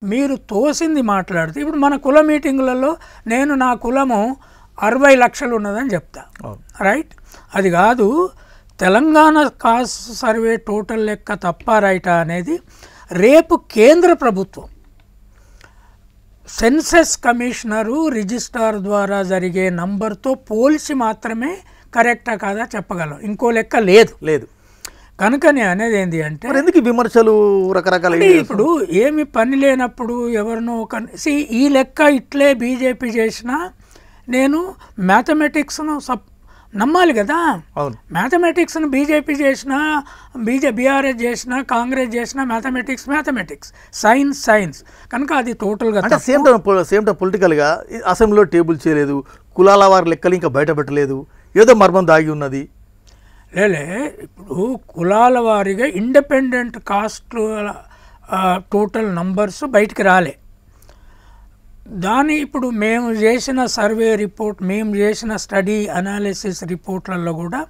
మీరు తోసింది మాట్లాడితే ఇప్పుడు మన కుల మీటింగులలో నేను నా కులము 60 లక్షలు ఉన్నదని చెప్తా, రైట్? అది కాదు, తెలంగాణ కాస్ట్ సర్వే టోటల్ లెక్క తప్ప రైటా అనేది రేపు కేంద్ర ప్రభుత్వం సెన్సస్ కమిషనరు రిజిస్ట్రార్ ద్వారా జరిగే నంబర్తో పోల్చి మాత్రమే కరెక్టా కాదా చెప్పగలం, ఇంకో లెక్క లేదు. కనుకనే అనేది ఏంటి అంటే ఎందుకు విమర్శలు రకరకాల ఇప్పుడు ఏమి పని లేనప్పుడు ఎవరినో ఈ లెక్క ఇట్లే బీజేపీ చేసినా నేను మ్యాథమెటిక్స్ను నమ్మాలి కదా. మ్యాథమెటిక్స్ను బీజేపీ చేసినా బీఆర్ఎస్ చేసినా కాంగ్రెస్ చేసినా మ్యాథమెటిక్స్, సైన్స్ కనుక అది టోటల్గా సేమ్ టైం పొలిటికల్గా అసెంబ్లీలో టేబుల్ చేయలేదు, కులాల వారి లెక్కలు ఇంకా బయట పెట్టలేదు, ఏదో మర్మం దాగి ఉన్నది. ఇప్పుడు కులాల వారీగా ఇండిపెండెంట్ కాస్ట్ టోటల్ నంబర్స్ బయటికి రాలే. ఇప్పుడు మేము చేసిన సర్వే రిపోర్ట్, మేము చేసిన స్టడీ అనాలిసిస్ రిపోర్ట్లలో కూడా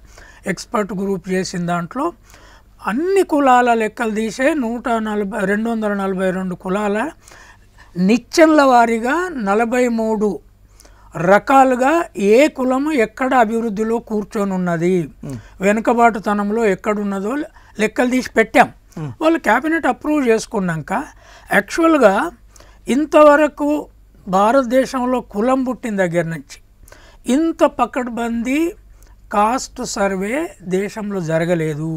ఎక్స్పర్ట్ గ్రూప్ చేసిన దాంట్లో అన్ని కులాల లెక్కలు తీసే 242 కులాల నిచ్చెనల వారీగా 43 రకాలుగా ఏ కులము ఎక్కడ అభివృద్ధిలో కూర్చొని ఉన్నది, వెనుకబాటుతనంలో ఎక్కడున్నదో లెక్కలు తీసి పెట్టాం. వాళ్ళు క్యాబినెట్ అప్రూవ్ చేసుకున్నాక యాక్చువల్గా ఇంతవరకు భారతదేశంలో కులం పుట్టిన దగ్గర నుంచి ఇంత పకడ్బందీ కాస్ట్ సర్వే దేశంలో జరగలేదు.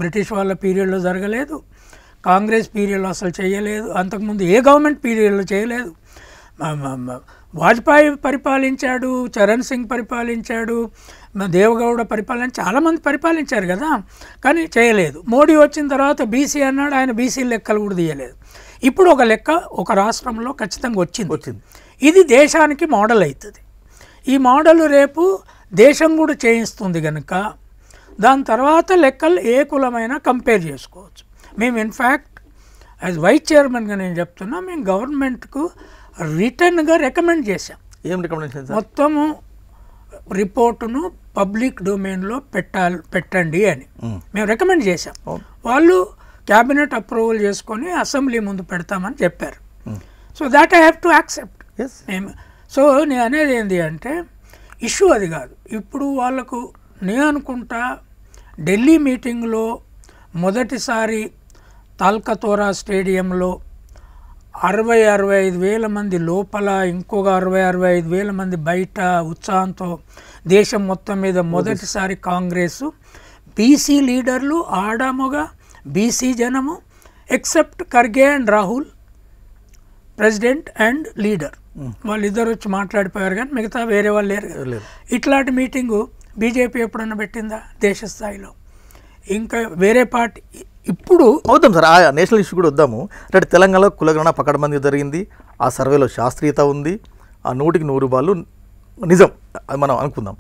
బ్రిటిష్ వాళ్ళ పీరియడ్లో జరగలేదు, కాంగ్రెస్ పీరియడ్లో అసలు చేయలేదు, అంతకుముందు ఏ గవర్నమెంట్ పీరియడ్లో చేయలేదు. వాజ్పేయి పరిపాలించాడు, చరణ్ సింగ్ పరిపాలించాడు, దేవగౌడ చాలామంది పరిపాలించారు కదా, కానీ చేయలేదు. మోడీ వచ్చిన తర్వాత బీసీ అన్నాడు, ఆయన బీసీ లెక్కలు కూడా తీయలేదు. ఇప్పుడు ఒక లెక్క ఒక రాష్ట్రంలో ఖచ్చితంగా వచ్చింది. ఇది దేశానికి మోడల్ అవుతుంది. ఈ మోడల్ రేపు దేశం కూడా చేయిస్తుంది కనుక దాని తర్వాత లెక్కలు ఏ కులమైనా కంపేర్ చేసుకోవచ్చు. మేము ఇన్ఫ్యాక్ట్ యాజ్ వైస్ చైర్మన్గా నేను చెప్తున్నా, మేము గవర్నమెంట్కు రిటర్న్గా రికమెండ్ చేశాం. ఏం రికమెండ్ చేశారు? మొత్తము రిపోర్టును పబ్లిక్ డొమైన్లో పెట్టండి అని మేము రికమెండ్ చేశాం. వాళ్ళు క్యాబినెట్ అప్రూవల్ చేసుకొని అసెంబ్లీ ముందు పెడతామని చెప్పారు. So that I have to accept. So నేను అనేది ఏంటి అంటే ఇష్యూ అది కాదు. ఇప్పుడు వాళ్ళకు నేను అనుకుంటా ఢిల్లీ మీటింగ్లో మొదటిసారి తాల్కతోరా స్టేడియంలో 65 వేల మంది లోపల, ఇంకొక 65 వేల మంది బయట ఉత్సాహంతో దేశం మొత్తం మీద మొదటిసారి కాంగ్రెసు బీసీ లీడర్లు ఆడామొగా బీసీ జనము except Kharge and Rahul president and leader వాళ్ళిద్దరు వచ్చి మాట్లాడిపోయారు, కానీ మిగతా వేరే వాళ్ళు లేరు. ఇట్లాంటి మీటింగు బీజేపీ ఎప్పుడన్నా పెట్టిందా దేశ స్థాయిలో? ఇంకా వేరే పార్టీ ఇప్పుడు అవుతాం సార్. ఆ నేషనల్ ఇష్యూ కూడా వద్దాము. అంటే తెలంగాణలో కులగణన పకడ్బందీ జరిగింది, ఆ సర్వేలో శాస్త్రీయత ఉంది, ఆ 100కి 100 రూపాయలు నిజం అది మనం అనుకుందాం.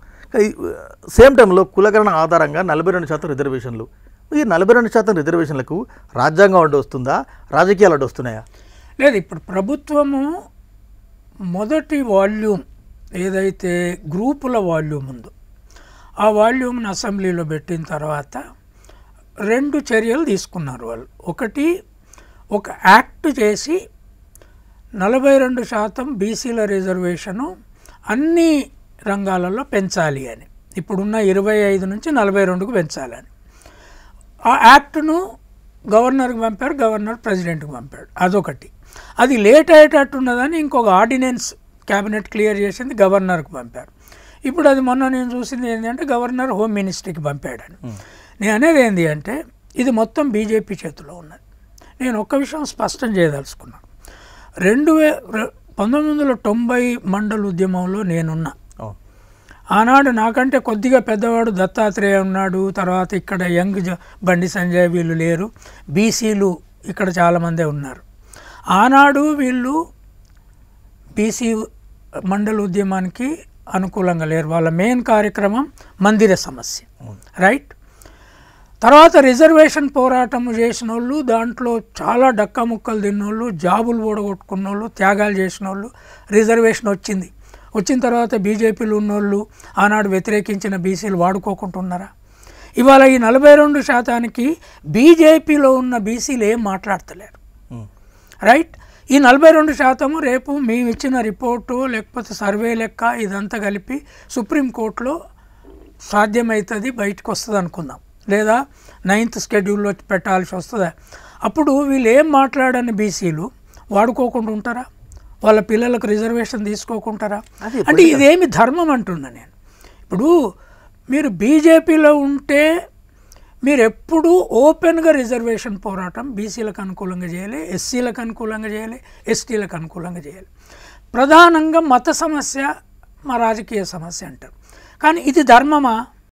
సేమ్ టైంలో కులగణన ఆధారంగా 42% రిజర్వేషన్లు. ఈ 42% రిజర్వేషన్లకు రాజ్యాంగం అడ్డు వస్తుందా, రాజకీయాలు అడ్డు వస్తున్నాయా? లేదు, ఇప్పుడు ప్రభుత్వము మొదటి వాల్యూమ్ ఏదైతే గ్రూపుల వాల్యూమ్ ఉందో ఆ వాల్యూమ్ని అసెంబ్లీలో పెట్టిన తర్వాత 2 చర్యలు తీసుకున్నారు వాళ్ళు. ఒకటి, ఒక యాక్ట్ చేసి 42% బీసీల రిజర్వేషను అన్ని రంగాలలో పెంచాలి అని, ఇప్పుడున్న 25 నుంచి 42కు పెంచాలని. ఆ యాక్ట్ను గవర్నర్కి పంపారు, గవర్నర్ ప్రెసిడెంట్కి పంపాడు. అదొకటి. అది లేట్ అయ్యేటట్టున్నదని ఇంకొక ఆర్డినెన్స్ క్యాబినెట్ క్లియర్ చేసింది, గవర్నర్కి పంపారు. ఇప్పుడు అది మొన్న నేను చూసింది ఏంటంటే గవర్నర్ హోమ్ మినిస్ట్రీకి పంపాడని. నేను అనేది ఏంటి అంటే ఇది మొత్తం బీజేపీ చేతిలో ఉన్నది. నేను ఒక్క విషయం స్పష్టం చేయదలుచుకున్నాను. 1990 మండల ఉద్యమంలో నేనున్నా. ఆనాడు నాకంటే కొద్దిగా పెద్దవాడు దత్తాత్రేయ ఉన్నాడు, తర్వాత ఇక్కడ యంగ్ బండి సంజయ్ వీళ్ళు లేరు, బీసీలు ఇక్కడ చాలామందే ఉన్నారు. ఆనాడు వీళ్ళు బీసీ మండల ఉద్యమానికి అనుకూలంగా లేరు. వాళ్ళ మెయిన్ కార్యక్రమం మందిర సమస్య, రైట్? తర్వాత రిజర్వేషన్ పోరాటం చేసిన వాళ్ళు, దాంట్లో చాలా డక్కా ముక్కలు తిన్నోళ్ళు, జాబులు ఓడగొట్టుకున్న వాళ్ళు, త్యాగాలు చేసిన వాళ్ళు, రిజర్వేషన్ వచ్చిన తర్వాత బీజేపీలు ఉన్నోళ్ళు ఆనాడు వ్యతిరేకించిన బీసీలు వాడుకోకుంటున్నారా? ఇవాళ ఈ 42% బీజేపీలో ఉన్న బీసీలు ఏం మాట్లాడతలేరు, రైట్? ఈ 42% రేపు మేము ఇచ్చిన రిపోర్టు లేకపోతే సర్వే లెక్క ఇదంతా కలిపి సుప్రీంకోర్టులో సాధ్యమవుతుంది, బయటకు వస్తుంది అనుకుందాం, లేదా 9th షెడ్యూల్లో పెట్టాల్సి వస్తుందా. అప్పుడు వీళ్ళు ఏం మాట్లాడని బీసీలు వాడుకోకుండా ఉంటారా? వాళ్ళ పిల్లలకు రిజర్వేషన్ తీసుకోకుంటారా? అంటే ఇదేమి ధర్మం అంటున్నా నేను. ఇప్పుడు మీరు బీజేపీలో ఉంటే మీరు ఎప్పుడూ ఓపెన్గా రిజర్వేషన్ పోరాటం బీసీలకు అనుకూలంగా చేయాలి, ఎస్సీలకు అనుకూలంగా చేయాలి, ఎస్టీలకు అనుకూలంగా చేయాలి. ప్రధానంగా మత సమస్య మా రాజకీయ సమస్య అంటారు. కానీ ఇది ధర్మమా?